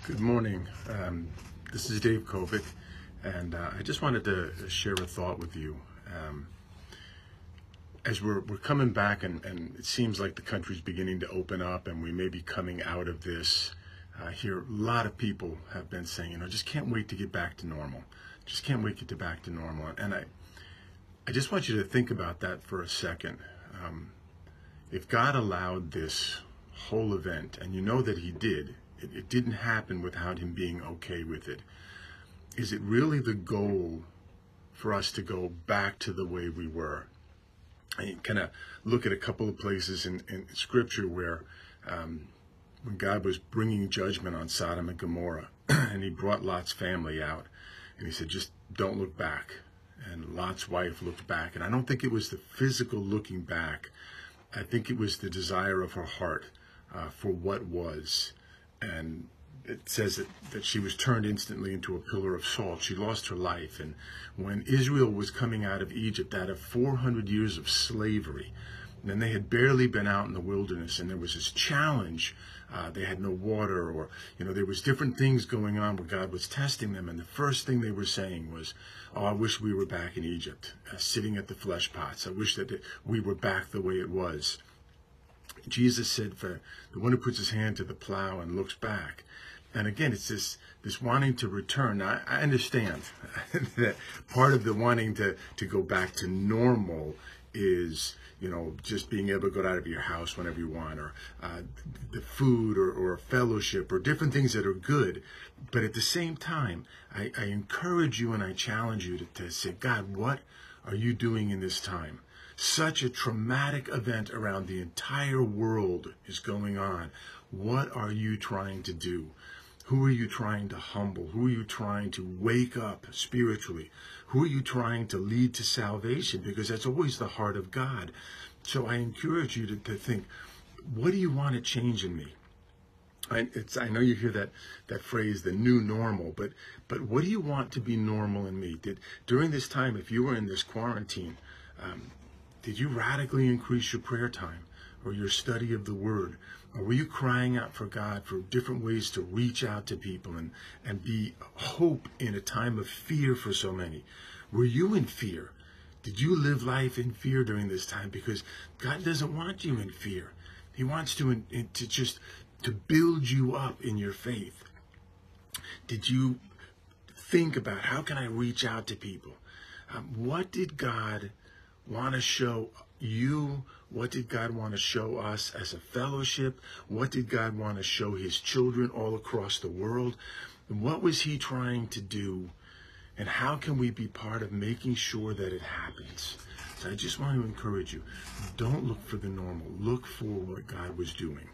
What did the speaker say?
Good morning. This is Dave Covic, and I just wanted to share a thought with you. As we're coming back, and it seems like the country's beginning to open up, and we may be coming out of this. Here, a lot of people have been saying, just can't wait to get back to normal. Just can't wait to get back to normal. And I just want you to think about that for a second. If God allowed this whole event, and you know that He did, it didn't happen without Him being okay with it. Is it really the goal for us to go back to the way we were? I kind of look at a couple of places in Scripture where when God was bringing judgment on Sodom and Gomorrah, and He brought Lot's family out, and He said, just don't look back. And Lot's wife looked back, and I don't think it was the physical looking back. I think it was the desire of her heart for what was. And it says that she was turned instantly into a pillar of salt. She lost her life. And when Israel was coming out of Egypt, out of 400 years of slavery, and then they had barely been out in the wilderness, and there was this challenge. They had no water, or, there was different things going on where God was testing them. And the first thing they were saying was, oh, I wish we were back in Egypt, sitting at the flesh pots. I wish that we were back the way it was. Jesus said, for the one who puts his hand to the plow and looks back. And again, it's this wanting to return. Now, I understand that part of the wanting to go back to normal is, just being able to go out of your house whenever you want, or the food, or fellowship, or different things that are good. But at the same time, I encourage you and I challenge you to say, God, what are you doing in this time? Such a traumatic event around the entire world is going on. What are you trying to do? Who are you trying to humble? Who are you trying to wake up spiritually? Who are you trying to lead to salvation? Because that's always the heart of God. So I encourage you to think, what do you want to change in me? I know you hear that phrase, the new normal, but what do you want to be normal in me? During this time, if you were in this quarantine, did you radically increase your prayer time or your study of the Word? Or were you crying out for God for different ways to reach out to people and be hope in a time of fear for so many? Were you in fear? Did you live life in fear during this time? Because God doesn't want you in fear. He wants to build you up in your faith. Did you think about, how can I reach out to people? What did God want to show you? What did God want to show us as a fellowship? What did God want to show His children all across the world? And what was He trying to do? And how can we be part of making sure that it happens? So I just want to encourage you, don't look for the normal. Look for what God was doing.